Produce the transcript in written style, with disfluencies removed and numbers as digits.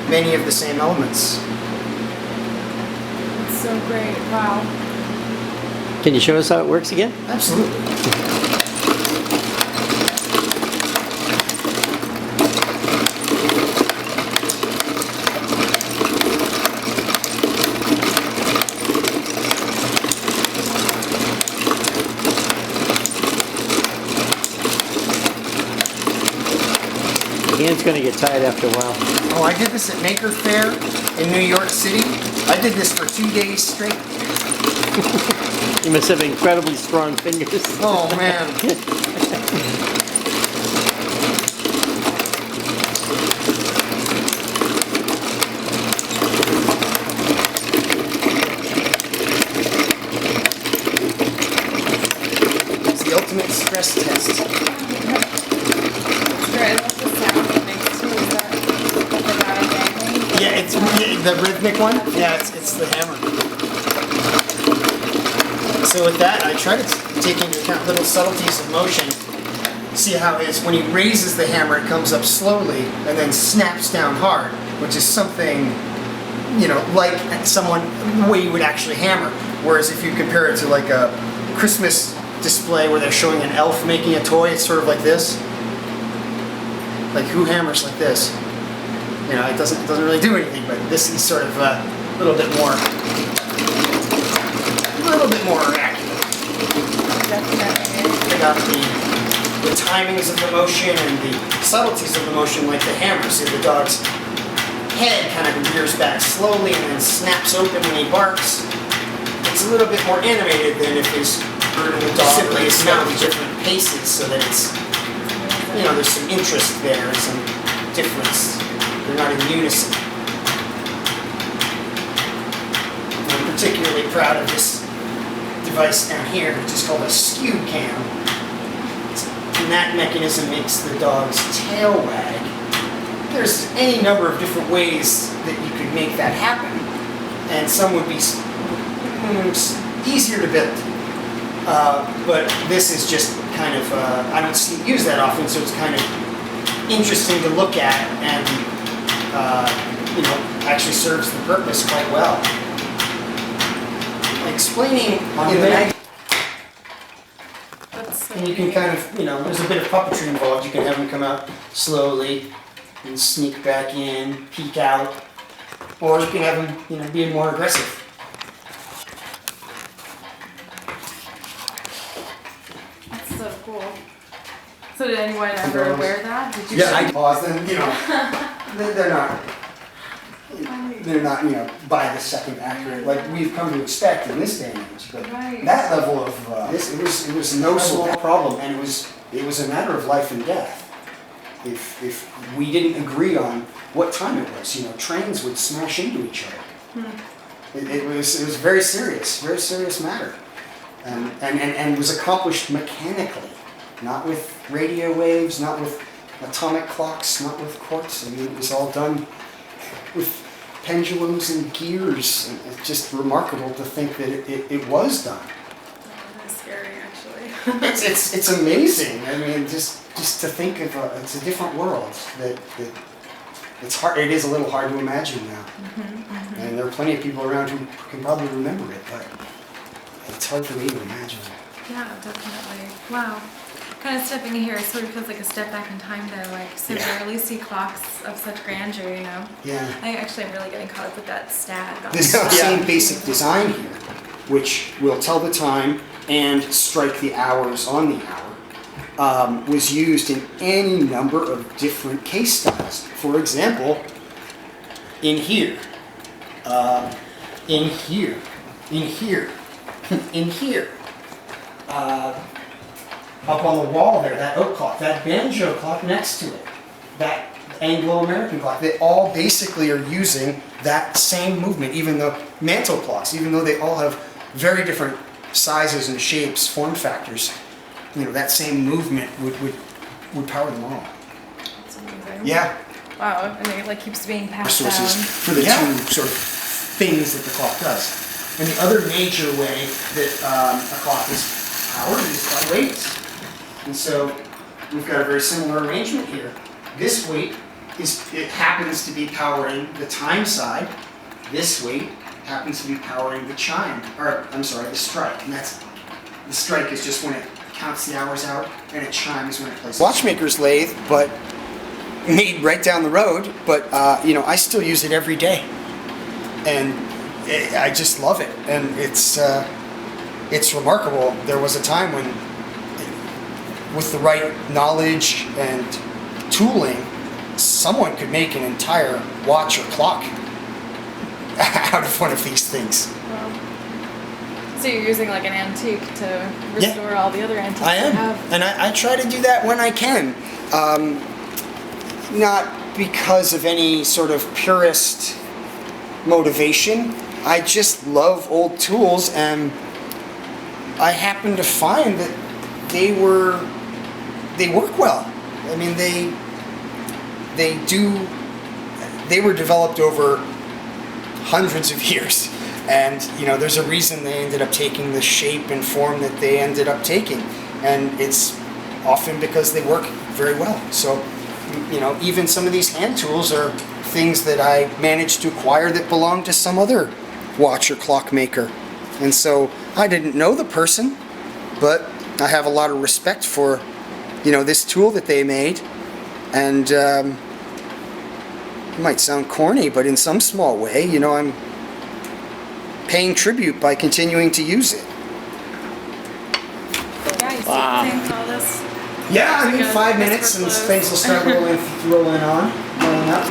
many of the same elements. It's so great. Wow. Can you show us how it works again? Absolutely. The hand's going to get tired after a while. Oh, I did this at Maker Faire in New York City. I did this for 2 days straight. You must have incredibly strong fingers. Oh, man. It's the ultimate stress test. Great. I love the sound it makes too. Is that the guy dangling? Yeah, it's the rhythmic one. Yeah, it's the hammer. So with that, I try to take into account little subtleties of motion. See how it is when he raises the hammer, it comes up slowly and then snaps down hard, which is something, you know, like someone the way you would actually hammer. Whereas if you compare it to like a Christmas display where they're showing an elf making a toy, it's sort of like this. Like who hammers like this? You know, it doesn't really do anything, but this is sort of a little bit more accurate. Definitely. Pick out the timings of the motion and the subtleties of the motion, like the hammer. See, the dog's head kind of rears back slowly and then snaps open when he barks. It's a little bit more animated than if his bird and the dog simply is at different paces, so that it's, you know, there's some interest there and some difference. They're not in unison. I'm particularly proud of this device down here, which is called a skew cam. And that mechanism makes the dog's tail wag. There's any number of different ways that you could make that happen, and some would be easier to build. But this is just kind of, I don't see it used that often, so it's kind of interesting to look at, and you know, actually serves the purpose quite well. Explaining on the mag, and you can kind of, you know, there's a bit of puppetry involved. You can have them come out slowly and sneak back in, peek out, or you can have them, you know, being more aggressive. That's so cool. So did anyone ever wear that? Did you? Yeah, I paused and, you know, they're not, you know, by the second accurate like we've come to expect in this day and age. But Right. that level of this, it was no small problem, and it was a matter of life and death. If we didn't agree on what time it was, you know, trains would smash into each other. It was a very serious matter, and it was accomplished mechanically, not with radio waves, not with atomic clocks, not with quartz. I mean, it was all done with pendulums and gears, and it's just remarkable to think that it was done. That's scary, actually. It's amazing. I mean, just to think of it's a different world that it's hard. It is a little hard to imagine now, and there are plenty of people around who can probably remember it, but it's hard for me to imagine. Yeah, definitely. Wow. Kind of stepping in here, it sort of feels like a step back in time though, like so rarely see clocks of such grandeur, you know? Yeah. I actually am really getting caught up with that stat. This same basic design here, which will tell the time and strike the hours on the hour, was used in any number of different case styles. For example, in here, in here, in here, in here. Up on the wall there, that oak clock, that banjo clock next to it, that Anglo-American clock, they all basically are using that same movement, even though mantle clocks, even though they all have very different sizes and shapes, form factors, you know, that same movement would power them all. That's amazing. Yeah. Wow, and it like keeps being passed Resources down. for the two sort of things that the clock does. And the other major way that a clock is powered is by weights. And so we've got a very similar arrangement here. This weight it happens to be powering the time side. This weight happens to be powering the chime, or I'm sorry, the strike. And that's, the strike is just when it counts the hours out, and it chimes when it plays. Watchmaker's lathe, but made right down the road. But you know, I still use it every day, and I just love it. And it's remarkable. There was a time when, with the right knowledge and tooling, someone could make an entire watch or clock out of one of these things. Wow. So you're using like an antique to restore all the other antiques I am, you have. and I try to do that when I can. Not because of any sort of purist motivation. I just love old tools, and I happen to find that they work well. I mean, they were developed over hundreds of years, and you know, there's a reason they ended up taking the shape and form that they ended up taking, and it's often because they work very well. So, you know, even some of these hand tools are things that I managed to acquire that belong to some other watch or clock maker, and so I didn't know the person, but I have a lot of respect for, you know, this tool that they made. And it might sound corny, but in some small way, you know, I'm paying tribute by continuing to use it. Yeah, you Wow. think all this. Yeah, I mean, Good. 5 minutes and Close. things will start rolling on, rolling up.